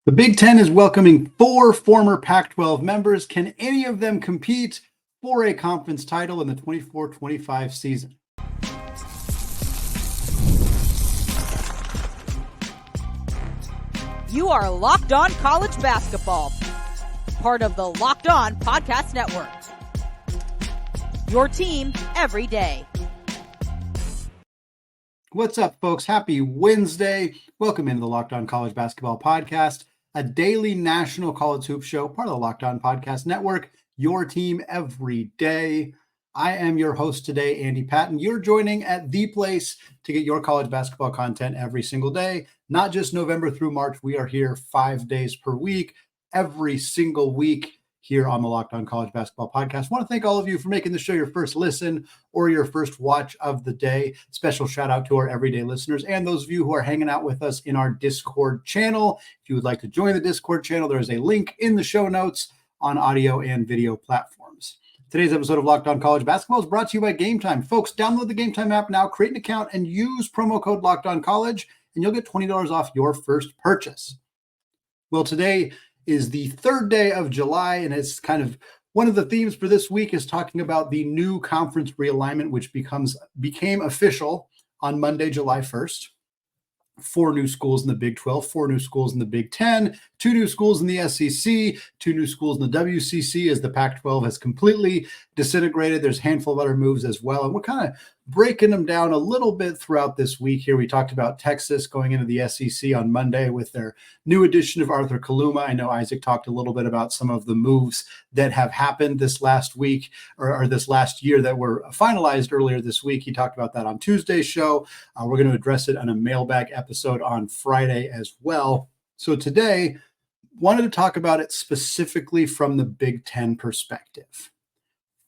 The Big Ten is welcoming 4 former Pac-12 members. Can any of them compete for a conference title in the 24-25 season? You are Locked On College Basketball, part of the Locked On Podcast Network. Your team every day. What's up, folks? Happy Wednesday. Welcome into the Locked On College Basketball Podcast, a daily national college hoop show, part of the Locked On Podcast Network, your team every day. I am your host today, Andy Patton. You're joining at the place to get your college basketball content every single day, not just November through March. We are here 5 days per week, every single week here on the Locked On College Basketball Podcast. I want to thank all of you for making the show your first listen or your first watch of the day. Special shout out to our everyday listeners and those of you who are hanging out with us in our Discord channel. If you would like to join the Discord channel, there is a link in the show notes on audio and video platforms. Today's episode of Locked On College Basketball is brought to you by Gametime. Folks, download the Gametime app now, create an account, and use promo code LOCKEDONCollege, and you'll get $20 off your first purchase. Well, today is the third day of July, and it's kind of one of the themes for this week is talking about the new conference realignment, which became official on Monday, July 1st. 4 new schools in the Big 12, 4 new schools in the Big 10, 2 new schools in the SEC, 2 new schools in the WCC as the Pac-12 has completely disintegrated. There's a handful of other moves as well. And we're kind of breaking them down a little bit throughout this week here. We talked about Texas going into the SEC on Monday with their new addition of Arthur Kaluma. I know Isaac talked a little bit about some of the moves that have happened this last week or this last year that were finalized earlier this week. He talked about that on Tuesday's show. We're going to address it on a mailbag episode on Friday as well. So today, wanted to talk about it specifically from the Big Ten perspective.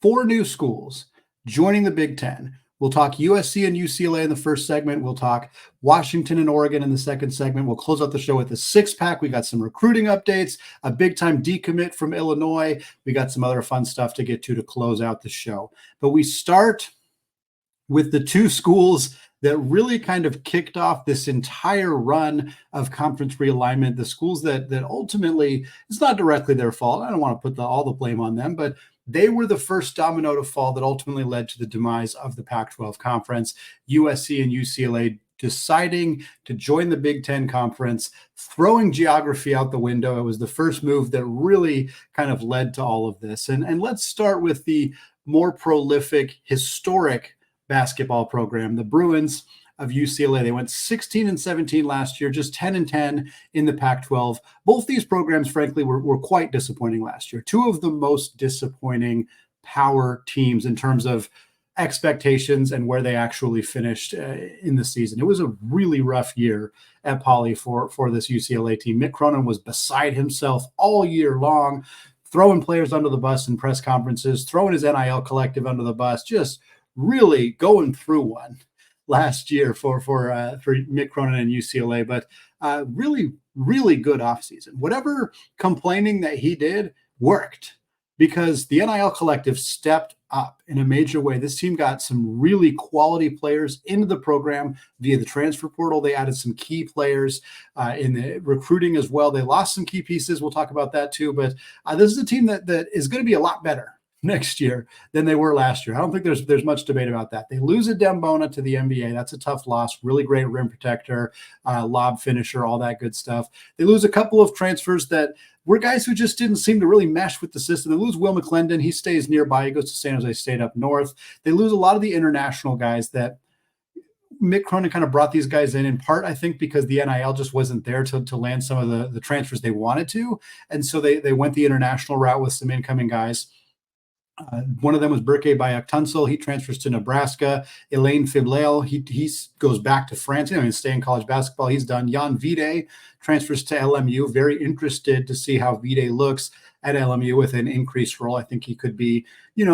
4 new schools joining the Big Ten. We'll talk USC and UCLA in the first segment. We'll talk Washington and Oregon in the second segment. We'll close out the show with a 6-pack. We got some recruiting updates, a big-time decommit from Illinois. We got some other fun stuff to get to close out the show. But we start with the 2 schools that really kind of kicked off this entire run of conference realignment, the schools that ultimately, it's not directly their fault. I don't want to put all the blame on them, but they were the first domino to fall that ultimately led to the demise of the Pac-12 conference. USC and UCLA deciding to join the Big Ten conference, throwing geography out the window. It was the first move that really kind of led to all of this. And let's start with the more prolific, historic basketball program, the Bruins of UCLA. They went 16-17 last year, just 10-10 in the Pac-12. Both these programs, frankly, were quite disappointing last year. 2 of the most disappointing power teams in terms of expectations and where they actually finished in the season. It was a really rough year at Poly for this UCLA team. Mick Cronin was beside himself all year long, throwing players under the bus in press conferences, throwing his NIL collective under the bus, just really going through one last year for Mick Cronin and UCLA, but really, really good offseason. Whatever complaining that he did worked because the NIL collective stepped up in a major way. This team got some really quality players into the program via the transfer portal. They added some key players in the recruiting as well. They lost some key pieces. We'll talk about that too, but this is a team that is going to be a lot better next year than they were last year. I don't think there's much debate about that. They lose a Dembona to the NBA. That's a tough loss. Really great rim protector, lob finisher, all that good stuff. They lose a couple of transfers that were guys who just didn't seem to really mesh with the system. They lose Will McClendon. He stays nearby. He goes to San Jose State up north. They lose a lot of the international guys that Mick Cronin kind of brought these guys in part, I think, because the NIL just wasn't there to land some of the transfers they wanted to. And so they went the international route with some incoming guys. One of them was Berke Bayak-Tunsil. He transfers to Nebraska. Elaine Fiblail, he goes back to France. He's staying in college basketball. He's done. Jan Vide transfers to LMU. Very interested to see how Vide looks at LMU with an increased role. I think he could be,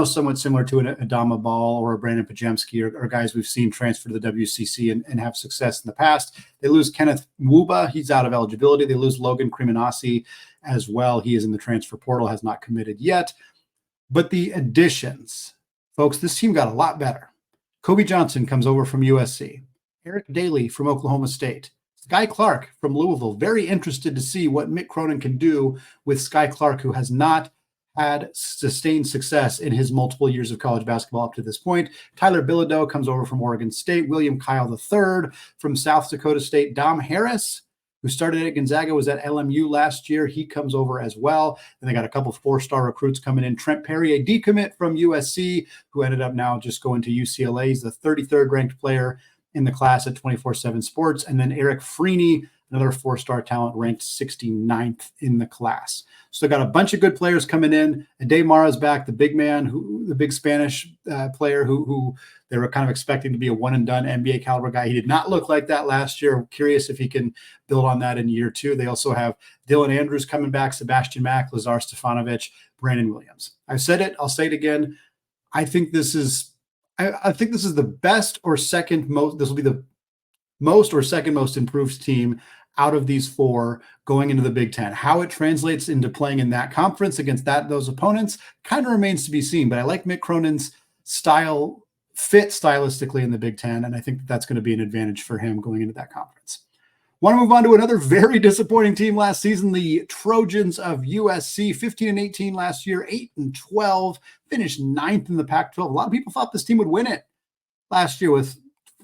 somewhat similar to an Adama Ball or a Brandon Pajemski or guys we've seen transfer to the WCC and have success in the past. They lose Kenneth Nwuba. He's out of eligibility. They lose Logan Cremonesi as well. He is in the transfer portal, has not committed yet. But the additions, folks, this team got a lot better. Kobe Johnson comes over from USC. Eric Daly from Oklahoma State. Sky Clark from Louisville. Very interested to see what Mick Cronin can do with Sky Clark, who has not had sustained success in his multiple years of college basketball up to this point. Tyler Bilodeau comes over from Oregon State. William Kyle III from South Dakota State. Dom Harris, who started at Gonzaga, was at LMU last year. He comes over as well. And they got a couple of four-star recruits coming in. Trent Perry, a decommit from USC, who ended up now just going to UCLA. He's the 33rd ranked player in the class at 24/7 Sports. And then Eric Freeney, another four-star talent, ranked 69th in the class. So got a bunch of good players coming in. Ade Mara's back, the big man, the big Spanish player who they were kind of expecting to be a one-and-done NBA caliber guy. He did not look like that last year. I'm curious if he can build on that in year two. They also have Dylan Andrews coming back, Sebastian Mack, Lazar Stefanovic, Brandon Williams. I've said it. I'll say it again. I think this is the best or second most. This will be the most or second most improved team out of these four going into the Big Ten. How it translates into playing in that conference against those opponents kind of remains to be seen. But I like Mick Cronin's fit stylistically in the Big Ten, and I think that's going to be an advantage for him going into that conference. Want to move on to another very disappointing team last season, the Trojans of USC, 15-18 last year, 8-12, finished 9th in the Pac-12. A lot of people thought this team would win it last year with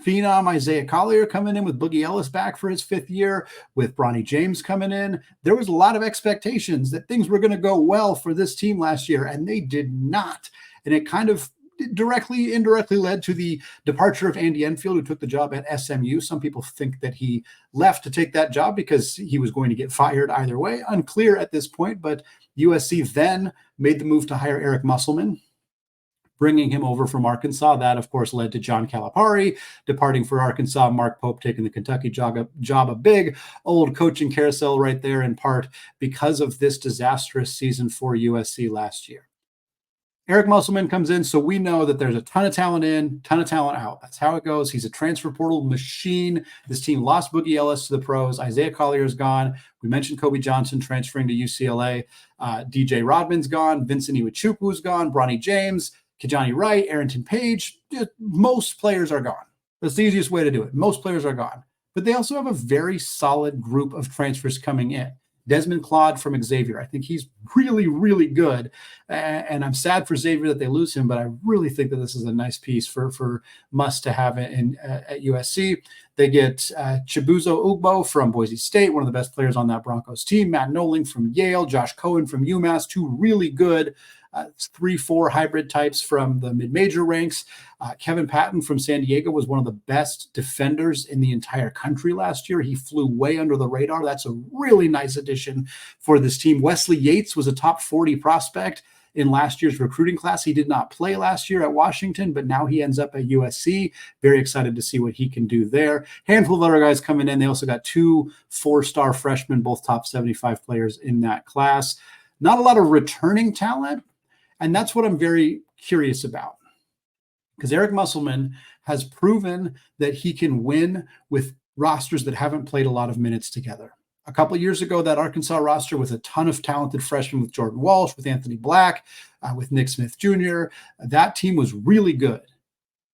phenom Isaiah Collier coming in, with Boogie Ellis back for his 5th year, with Bronny James coming in. There was a lot of expectations that things were going to go well for this team last year, and they did not. And it kind of indirectly led to the departure of Andy Enfield, who took the job at SMU. Some people think that he left to take that job because he was going to get fired either way. Unclear at this point, but USC then made the move to hire Eric Musselman, bringing him over from Arkansas. That, of course, led to John Calipari departing for Arkansas, Mark Pope taking the Kentucky job, a big old coaching carousel right there, in part because of this disastrous season for USC last year. Eric Musselman comes in, so we know that there's a ton of talent in, ton of talent out. That's how it goes. He's a transfer portal machine. This team lost Boogie Ellis to the pros. Isaiah Collier is gone. We mentioned Kobe Johnson transferring to UCLA. DJ Rodman's gone. Vincent Iwuchukwu's gone. Bronny James, Kijani Wright, Arrington Page. Most players are gone. That's the easiest way to do it. Most players are gone. But they also have a very solid group of transfers coming in. Desmond Claude from Xavier. I think he's really, really good. And I'm sad for Xavier that they lose him, but I really think that this is a nice piece for Muss to have at USC. They get Chibuzo Ugbo from Boise State, one of the best players on that Broncos team. Matt Noling from Yale. Josh Cohen from UMass, two really good 3-4 hybrid types from the mid-major ranks. Kevin Patton from San Diego was one of the best defenders in the entire country last year. He flew way under the radar. That's a really nice addition for this team. Wesley Yates was a top 40 prospect in last year's recruiting class. He did not play last year at Washington, but now he ends up at USC. Very excited to see what he can do there. Handful of other guys coming in. They also got 2 4-star freshmen, both top 75 players in that class. Not a lot of returning talent, and that's what I'm very curious about, because Eric Musselman has proven that he can win with rosters that haven't played a lot of minutes together. A couple of years ago, that Arkansas roster with a ton of talented freshmen, with Jordan Walsh, with Anthony Black, with Nick Smith Jr., that team was really good.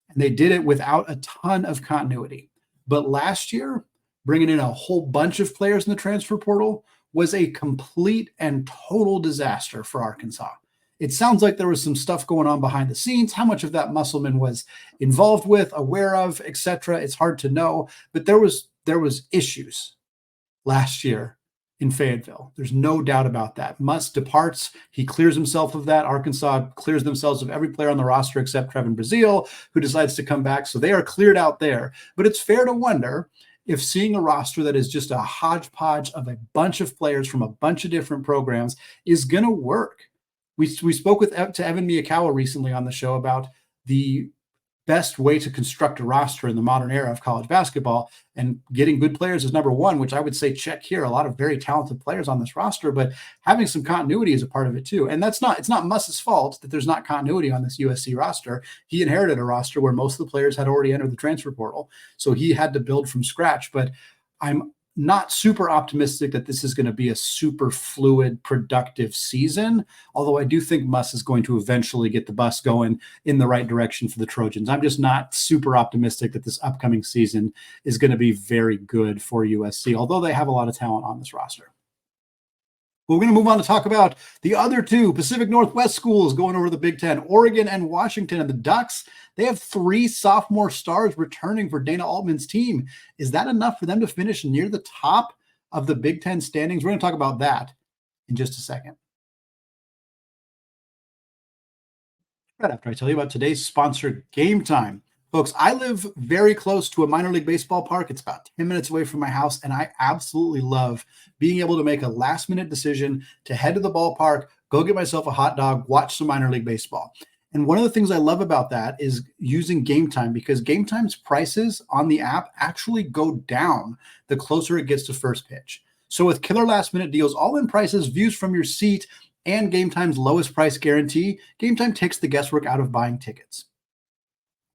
And they did it without a ton of continuity. But last year, bringing in a whole bunch of players in the transfer portal was a complete and total disaster for Arkansas. It sounds like there was some stuff going on behind the scenes. How much of that Musselman was involved with, aware of, etc., it's hard to know. But there was issues last year in Fayetteville. There's no doubt about that. Muss departs. He clears himself of that. Arkansas clears themselves of every player on the roster except Trevin Brazile, who decides to come back. So they are cleared out there. But it's fair to wonder if seeing a roster that is just a hodgepodge of a bunch of players from a bunch of different programs is going to work. We spoke to Evan Miyakawa recently on the show about the best way to construct a roster in the modern era of college basketball, and getting good players is number one, which I would say check here. A lot of very talented players on this roster, but having some continuity is a part of it too. And it's not Muss's fault that there's not continuity on this USC roster. He inherited a roster where most of the players had already entered the transfer portal, so he had to build from scratch. But I'm not super optimistic that this is going to be a super fluid, productive season. Although I do think Muss is going to eventually get the bus going in the right direction for the Trojans. I'm just not super optimistic that this upcoming season is going to be very good for USC, although they have a lot of talent on this roster. We're going to move on to talk about the other two Pacific Northwest schools going over the Big Ten, Oregon and Washington. And the Ducks, they have 3 sophomore stars returning for Dana Altman's team. Is that enough for them to finish near the top of the Big Ten standings? We're going to talk about that in just a second. Right after I tell you about today's sponsor, Gametime. Folks, I live very close to a minor league baseball park. It's about 10 minutes away from my house, and I absolutely love being able to make a last-minute decision to head to the ballpark, go get myself a hot dog, watch some minor league baseball. And one of the things I love about that is using Gametime, because Gametime's prices on the app actually go down the closer it gets to first pitch. So with killer last-minute deals, all-in prices, views from your seat, and Gametime's lowest price guarantee, Gametime takes the guesswork out of buying tickets.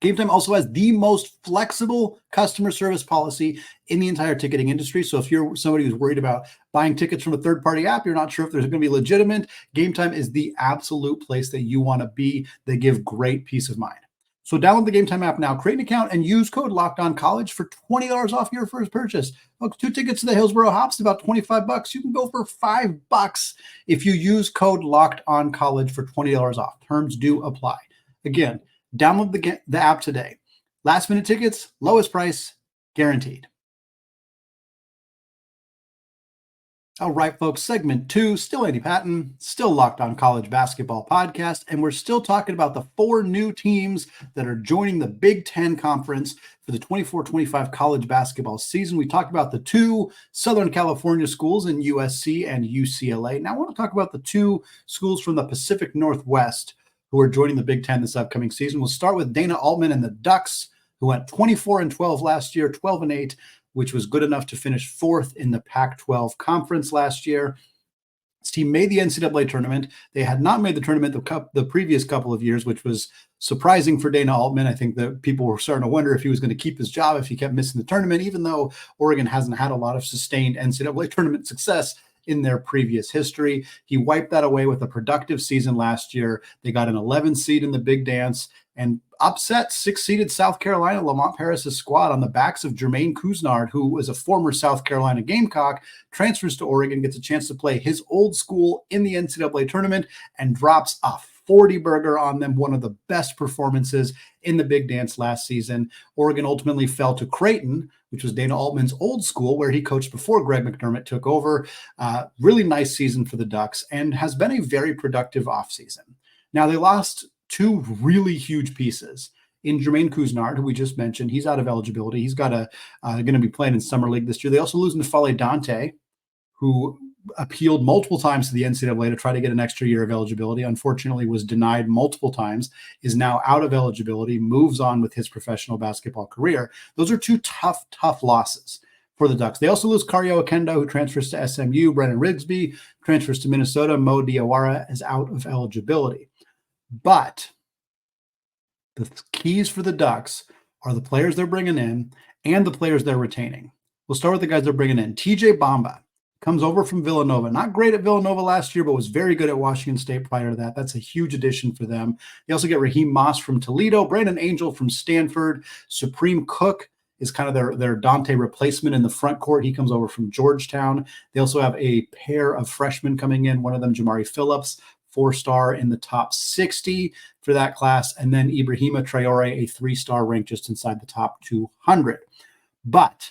Gametime also has the most flexible customer service policy in the entire ticketing industry. So if you're somebody who's worried about buying tickets from a third-party app, you're not sure if there's going to be legitimate, Gametime is the absolute place that you want to be. They give great peace of mind. So download the Gametime app now, create an account, and use code LOCKEDONCollege for $20 off your first purchase. Look, 2 tickets to the Hillsborough Hops, about $25. You can go for $5 if you use code LOCKEDONCollege for $20 off. Terms do apply. Again, download the app today. Last minute tickets, lowest price, guaranteed. All right, folks, segment 2, still Andy Patton, still Locked On College Basketball Podcast, and we're still talking about the 4 new teams that are joining the Big Ten Conference for the 24-25 college basketball season. We talked about the 2 Southern California schools in USC and UCLA. Now I want to talk about the 2 schools from the Pacific Northwest who are joining the Big Ten this upcoming season. We'll start with Dana Altman and the Ducks, who went 24-12 last year, 12-8, which was good enough to finish 4th in the Pac-12 conference last year. This team made the NCAA tournament. They had not made the tournament the previous couple of years, which was surprising for Dana Altman. I think that people were starting to wonder if he was going to keep his job if he kept missing the tournament, even though Oregon hasn't had a lot of sustained NCAA tournament success in their previous history. He wiped that away with a productive season last year. They got an 11 seed in the Big Dance and upset 6-seeded South Carolina Lamont Paris's squad on the backs of Jermaine Couisnard, who was a former South Carolina Gamecock, transfers to Oregon, gets a chance to play his old school in the NCAA tournament, and drops a 40 burger on them, one of the best performances in the Big Dance last season. Oregon ultimately fell to Creighton, which was Dana Altman's old school, where he coached before Greg McDermott took over. Really nice season for the Ducks, and has been a very productive offseason. Now, they lost 2 really huge pieces in Jermaine Couisnard, who we just mentioned. He's out of eligibility. He's got going to be playing in Summer League this year. They also lose N'Faly Dante, who appealed multiple times to the NCAA to try to get an extra year of eligibility. Unfortunately, was denied multiple times, is now out of eligibility, moves on with his professional basketball career. Those are 2 tough losses for the Ducks. They also lose Kario Okenda, who transfers to SMU. Brennan Rigsby transfers to Minnesota. Mo Diawara is out of eligibility. But the keys for the Ducks are the players they're bringing in and the players they're retaining. We'll start with the guys they're bringing in. TJ Bamba comes over from Villanova. Not great at Villanova last year, but was very good at Washington State prior to that. That's a huge addition for them. They also get Raheem Moss from Toledo, Brandon Angel from Stanford, Supreme Cook is kind of their Dante replacement in the front court. He comes over from Georgetown. They also have a pair of freshmen coming in, one of them Jamari Phillips, 4-star in the top 60 for that class, and then Ibrahima Traore, a 3-star ranked just inside the top 200. But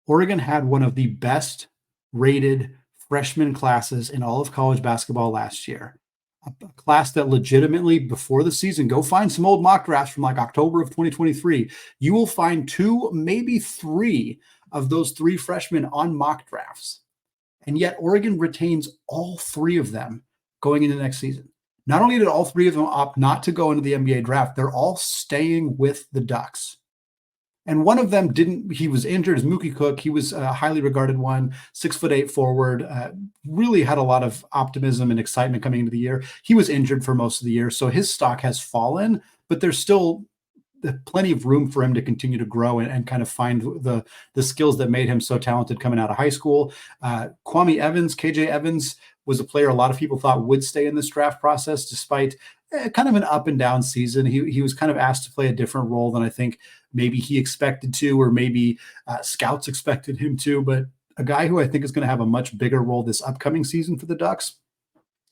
Oregon had one of the best rated freshman classes in all of college basketball last year. A class that legitimately, before the season, go find some old mock drafts from like October of 2023. You will find 2, maybe 3 of those 3 freshmen on mock drafts. And yet Oregon retains all 3 of them going into next season. Not only did all 3 of them opt not to go into the NBA draft, they're all staying with the Ducks. And one of them didn't, he was injured, is Mookie Cook. He was a highly regarded one, 6'8" forward, really had a lot of optimism and excitement coming into the year. He was injured for most of the year, so his stock has fallen, but there's still plenty of room for him to continue to grow and kind of find the skills that made him so talented coming out of high school. KJ Evans was a player a lot of people thought would stay in this draft process, despite kind of an up and down season. He was kind of asked to play a different role than I think maybe he expected to, or maybe scouts expected him to, but a guy who I think is going to have a much bigger role this upcoming season for the Ducks.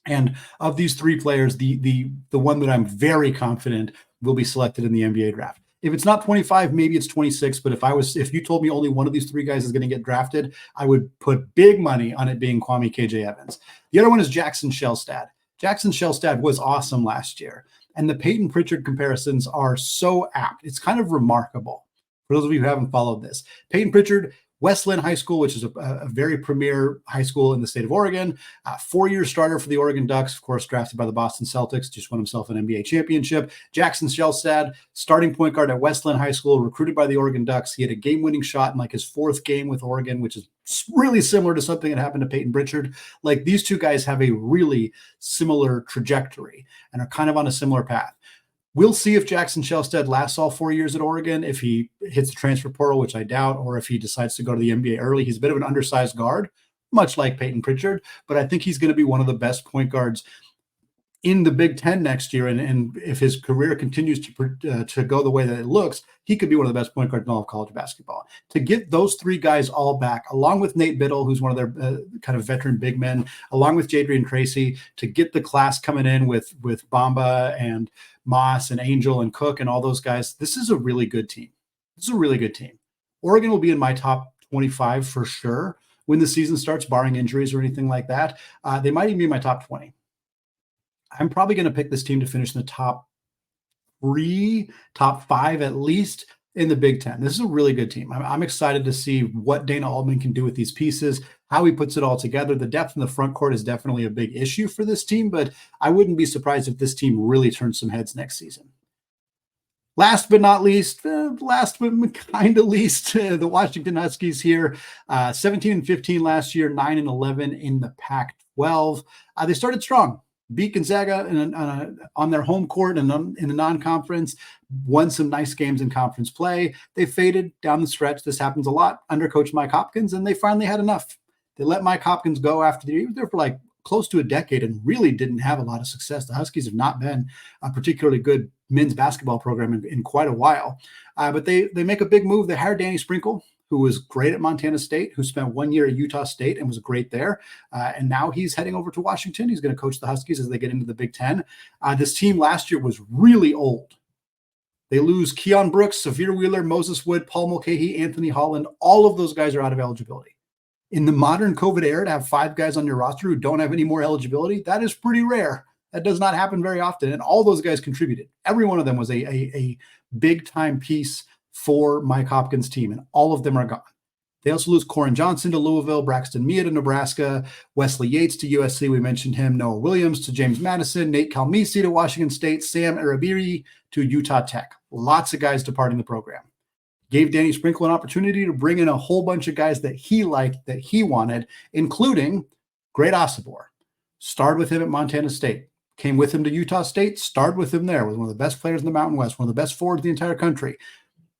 And of these three players, the one that I'm very confident will be selected in the NBA draft. If it's not 25, maybe it's 26. But if you told me only one of these three guys is going to get drafted, I would put big money on it being Kwame KJ Evans. The other one is Jackson Shelstad. Jackson Shelstad was awesome last year. And the Peyton Pritchard comparisons are so apt. It's kind of remarkable. For those of you who haven't followed this, Peyton Pritchard, West Linn High School, which is a very premier high school in the state of Oregon, 4-year starter for the Oregon Ducks, of course, drafted by the Boston Celtics, just won himself an NBA championship. Jackson Shelstad, starting point guard at West Linn High School, recruited by the Oregon Ducks. He had a game-winning shot in like his 4th game with Oregon, which is really similar to something that happened to Peyton Pritchard. Like, these two guys have a really similar trajectory and are kind of on a similar path. We'll see if Jackson Shelstad lasts all 4 years at Oregon, if he hits the transfer portal, which I doubt, or if he decides to go to the NBA early. He's a bit of an undersized guard, much like Peyton Pritchard, but I think he's going to be one of the best point guards in the Big Ten next year. And if his career continues to go the way that it looks, he could be one of the best point guards in all of college basketball. To get those three guys all back, along with Nate Biddle, who's one of their kind of veteran big men, along with Jadrian Tracy, to get the class coming in with Bamba and Moss and Angel and Cook and all those guys, this is a really good team. This is a really good team. Oregon will be in my top 25 for sure when the season starts, barring injuries or anything like that. They might even be in my top 20. I'm probably going to pick this team to finish in the top 3, top 5 at least in the Big Ten. This is a really good team. I'm excited to see what Dana Altman can do with these pieces, how he puts it all together. The depth in the front court is definitely a big issue for this team, but I wouldn't be surprised if this team really turns some heads next season. Last but not least, the Washington Huskies here, 17-15 last year, 9-11 in the Pac-12. They started strong. Beat Gonzaga on their home court and in the non-conference, won some nice games in conference play. They faded down the stretch. This happens a lot under Coach Mike Hopkins, and they finally had enough. They let Mike Hopkins go after he was there for like close to a decade and really didn't have a lot of success. The Huskies have not been a particularly good men's basketball program in quite a while. But they make a big move. They hired Danny Sprinkle, who was great at Montana State, who spent 1 year at Utah State and was great there. And now he's heading over to Washington. He's going to coach the Huskies as they get into the Big Ten. This team last year was really old. They lose Keon Brooks, Severe Wheeler, Moses Wood, Paul Mulcahy, Anthony Holland. All of those guys are out of eligibility. In the modern COVID era, to have 5 guys on your roster who don't have any more eligibility, that is pretty rare. That does not happen very often. And all those guys contributed. Every one of them was a big-time piece for Mike Hopkins' team, and all of them are gone. They also lose Corin Johnson to Louisville, Braxton Mia to Nebraska, Wesley Yates to USC, we mentioned him, Noah Williams to James Madison, Nate Kalmisi to Washington State, Sam Arabiri to Utah Tech. Lots of guys departing the program. Gave Danny Sprinkle an opportunity to bring in a whole bunch of guys that he liked, that he wanted, including Great Osobor. Starred with him at Montana State. Came with him to Utah State, starred with him there, was one of the best players in the Mountain West, one of the best forwards in the entire country.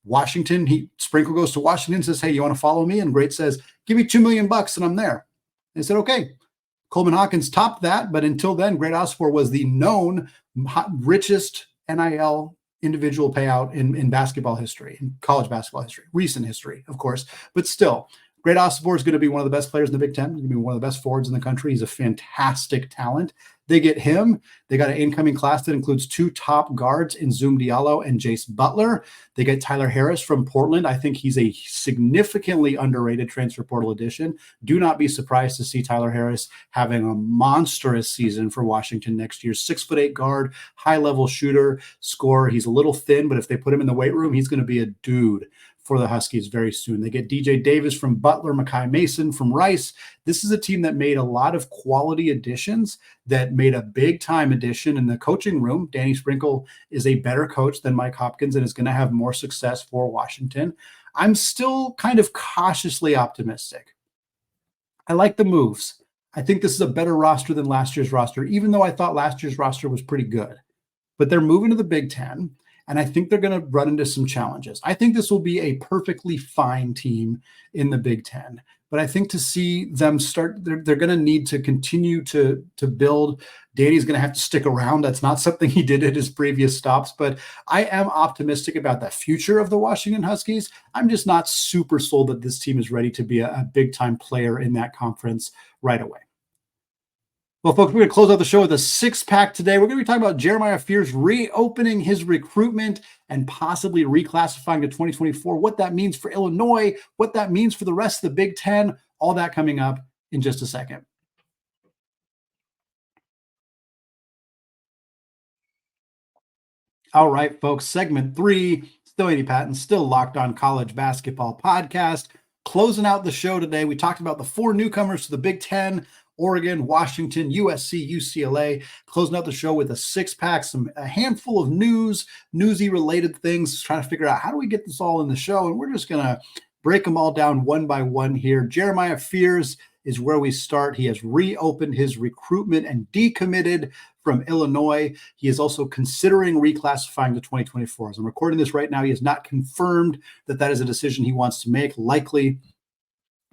Washington, Sprinkle goes to Washington and says, hey, you want to follow me? And Great says, give me $2 million and I'm there. They said, okay. Coleman Hawkins topped that, but until then, Great Osobor was the known richest NIL individual payout in basketball history, in college basketball history, recent history, of course, but still. Great Osobor is going to be one of the best players in the Big Ten. He's going to be one of the best forwards in the country. He's a fantastic talent. They get him. They got an incoming class that includes 2 top guards in Zoom Diallo and Jace Butler. They get Tyler Harris from Portland. I think he's a significantly underrated transfer portal addition. Do not be surprised to see Tyler Harris having a monstrous season for Washington next year. 6'8" guard, high-level shooter, scorer. He's a little thin, but if they put him in the weight room, he's going to be a dude for the Huskies very soon. They get DJ Davis from Butler, Makai Mason from Rice. This is a team that made a lot of quality additions, that made a big-time addition in the coaching room. Danny Sprinkle is a better coach than Mike Hopkins and is going to have more success for Washington. I'm still kind of cautiously optimistic. I like the moves. I think this is a better roster than last year's roster, even though I thought last year's roster was pretty good. But they're moving to the Big Ten. And I think they're going to run into some challenges. I think this will be a perfectly fine team in the Big Ten. But I think to see them start, they're going to need to continue to build. Danny's going to have to stick around. That's not something he did at his previous stops. But I am optimistic about the future of the Washington Huskies. I'm just not super sold that this team is ready to be a big-time player in that conference right away. Well, folks, we're going to close out the show with a six-pack today. We're going to be talking about Jeremiah Fears reopening his recruitment and possibly reclassifying to 2024, what that means for Illinois, what that means for the rest of the Big Ten, all that coming up in just a second. All right, folks, segment 3, still Andy Patton, still Locked On College Basketball Podcast. Closing out the show today, we talked about the 4 newcomers to the Big Ten, Oregon, Washington, USC, UCLA. Closing out the show with a six-pack, a handful of newsy related things, trying to figure out how do we get this all in the show. And we're just going to break them all down one by one here. Jeremiah Fears is where we start. He has reopened his recruitment and decommitted from Illinois. He is also considering reclassifying to 2024. As I'm recording this right now, he has not confirmed that that is a decision he wants to make. Likely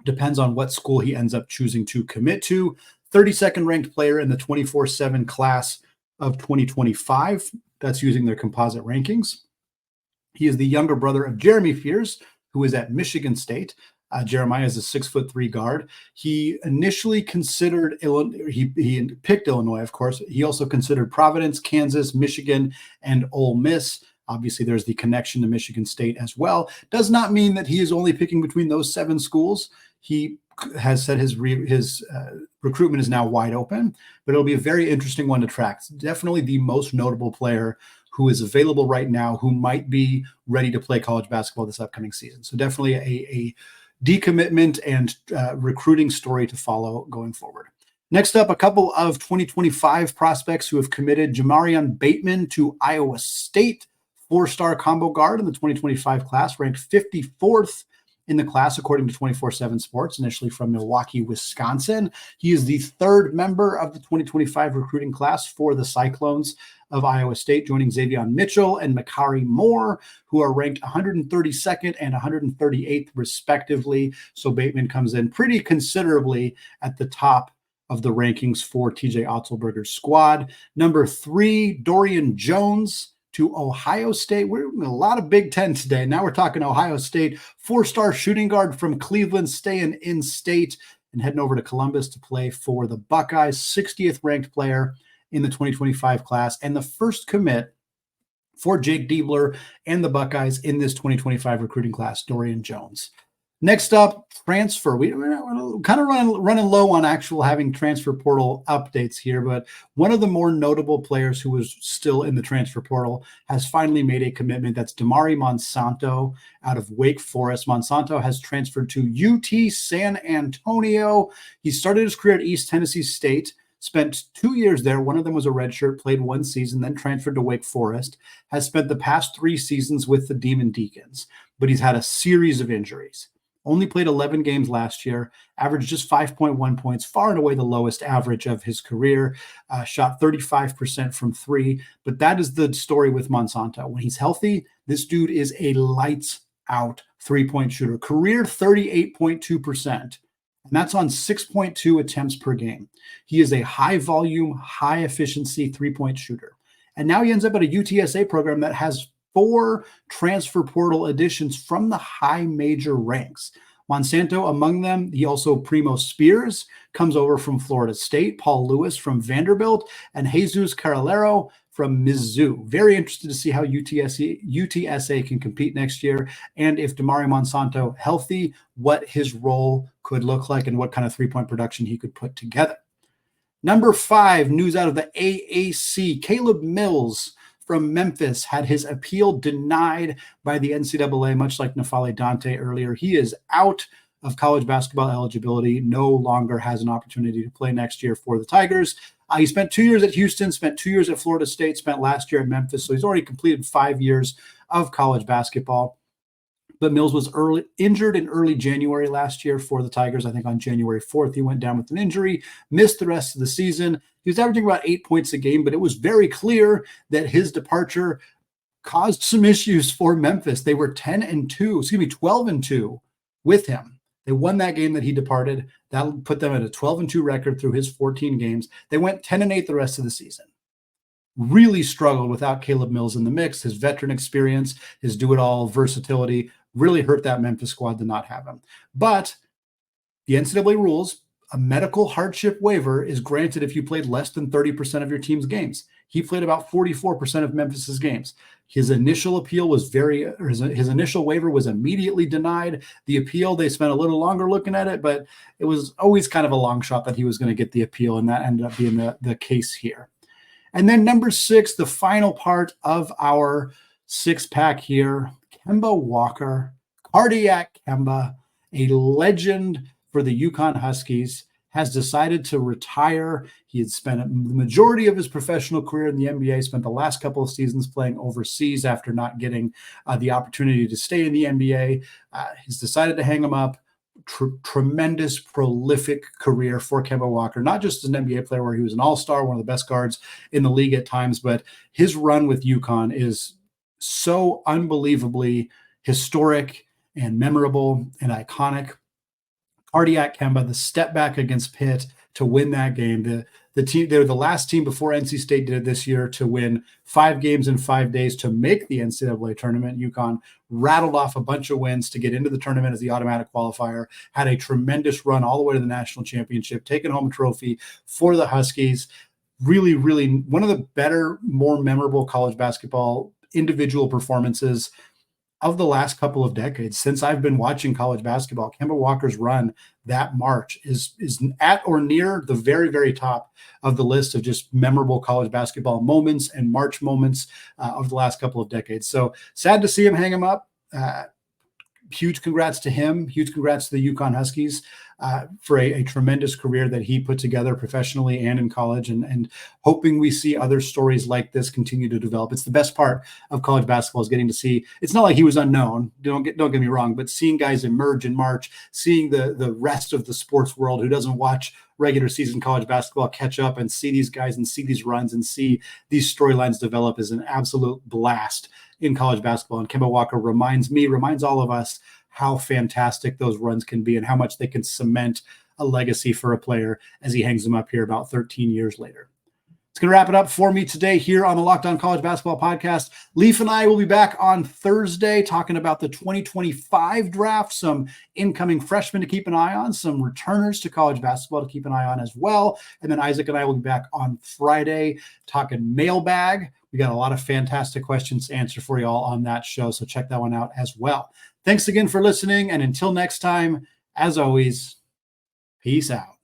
depends on what school he ends up choosing to commit to. 32nd ranked player in the 24/7 class of 2025. That's using their composite rankings. He is the younger brother of Jeremy Fears, who is at Michigan State. Jeremiah is a 6'3" guard. He initially considered Illinois. He picked Illinois, of course. He also considered Providence, Kansas, Michigan, and Ole Miss. Obviously, there's the connection to Michigan State as well. Does not mean that he is only picking between those 7 schools. He has said his recruitment is now wide open, but it'll be a very interesting one to track. It's definitely the most notable player who is available right now, who might be ready to play college basketball this upcoming season. So definitely a decommitment and recruiting story to follow going forward. Next up, a couple of 2025 prospects who have committed. Jamarion Bateman to Iowa State, 4-star combo guard in the 2025 class, ranked 54th in the class, according to 24/7 Sports, initially from Milwaukee, Wisconsin. He is the 3rd member of the 2025 recruiting class for the Cyclones of Iowa State, joining Xavier Mitchell and Makari Moore, who are ranked 132nd and 138th, respectively. So Bateman comes in pretty considerably at the top of the rankings for TJ Otzelberger's squad. Number 3, Dorian Jones to Ohio State. We're in a lot of Big Ten today. Now we're talking Ohio State. 4-star shooting guard from Cleveland, staying in state and heading over to Columbus to play for the Buckeyes. 60th ranked player in the 2025 class, and the first commit for Jake Diebler and the Buckeyes in this 2025 recruiting class, Dorian Jones. Next up, transfer. We're kind of running low on actual having transfer portal updates here, but one of the more notable players who was still in the transfer portal has finally made a commitment. That's Damari Monsanto out of Wake Forest. Monsanto has transferred to UT San Antonio. He started his career at East Tennessee State, spent 2 years there. One of them was a redshirt, played 1 season, then transferred to Wake Forest, has spent the past 3 seasons with the Demon Deacons, but he's had a series of injuries. Only played 11 games last year, averaged just 5.1 points, far and away the lowest average of his career, shot 35% from 3. But that is the story with Monsanto. When he's healthy, this dude is a lights-out three-point shooter. Career 38.2%, and that's on 6.2 attempts per game. He is a high-volume, high-efficiency three-point shooter. And now he ends up at a UTSA program that has 4 transfer portal additions from the high major ranks. Monsanto among them. He also, Primo Spears comes over from Florida State, Paul Lewis from Vanderbilt, and Jesus Caralero from Mizzou. Very interested to see how UTSA can compete next year, and if Damari Monsanto healthy, what his role could look like and what kind of three-point production he could put together. Number 5, news out of the AAC. Caleb Mills from Memphis had his appeal denied by the NCAA, much like Nafale Dante earlier. He is out of college basketball eligibility, no longer has an opportunity to play next year for the Tigers. He spent 2 years at Houston, spent 2 years at Florida State, spent last year at Memphis, so he's already completed 5 years of college basketball. But Mills was injured in early January last year for the Tigers. I think on January 4th, he went down with an injury, missed the rest of the season. He was averaging about 8 points a game, but it was very clear that his departure caused some issues for Memphis. They were 12-2 with him. They won that game that he departed. That put them at a 12-2 record through his 14 games. They went 10-8 the rest of the season. Really struggled without Caleb Mills in the mix. His veteran experience, his do-it-all versatility really hurt that Memphis squad to not have him. But the NCAA rules, a medical hardship waiver is granted if you played less than 30% of your team's games. He played about 44% of Memphis's games. His initial appeal was his initial waiver was immediately denied. The appeal, they spent a little longer looking at it, but it was always kind of a long shot that he was going to get the appeal, and that ended up being the case here. And then number 6, the final part of our 6-pack here, Kemba Walker, Cardiac Kemba, a legend for the UConn Huskies, has decided to retire. He had spent the majority of his professional career in the NBA, spent the last couple of seasons playing overseas after not getting the opportunity to stay in the NBA. He's decided to hang him up. Tremendous, prolific career for Kemba Walker, not just as an NBA player where he was an all-star, one of the best guards in the league at times, but his run with UConn is so unbelievably historic and memorable and iconic. Cardiac Kemba, the step back against Pitt to win that game. The team, they were the last team before NC State did it this year to win 5 games in 5 days to make the NCAA tournament. UConn rattled off a bunch of wins to get into the tournament as the automatic qualifier, had a tremendous run all the way to the national championship, taking home a trophy for the Huskies. Really, really one of the better, more memorable college basketball individual performances of the last couple of decades. Since I've been watching college basketball, Kemba Walker's run that March is at or near the very, very top of the list of just memorable college basketball moments and March moments of the last couple of decades. So sad to see him hang him up. Huge congrats to him. Huge congrats to the UConn Huskies for a tremendous career that he put together professionally and in college, and hoping we see other stories like this continue to develop. It's the best part of college basketball is getting to see. It's not like he was unknown. Don't get me wrong, but seeing guys emerge in March, seeing the rest of the sports world who doesn't watch regular season college basketball catch up and see these guys and see these runs and see these storylines develop is an absolute blast in college basketball. And Kemba Walker reminds all of us how fantastic those runs can be and how much they can cement a legacy for a player as he hangs them up here about 13 years later. It's going to wrap it up for me today here on the Locked On College Basketball Podcast. Leaf and I will be back on Thursday talking about the 2025 draft, some incoming freshmen to keep an eye on, some returners to college basketball to keep an eye on as well. And then Isaac and I will be back on Friday talking mailbag. We got a lot of fantastic questions to answer for you all on that show, so check that one out as well. Thanks again for listening, and until next time, as always, peace out.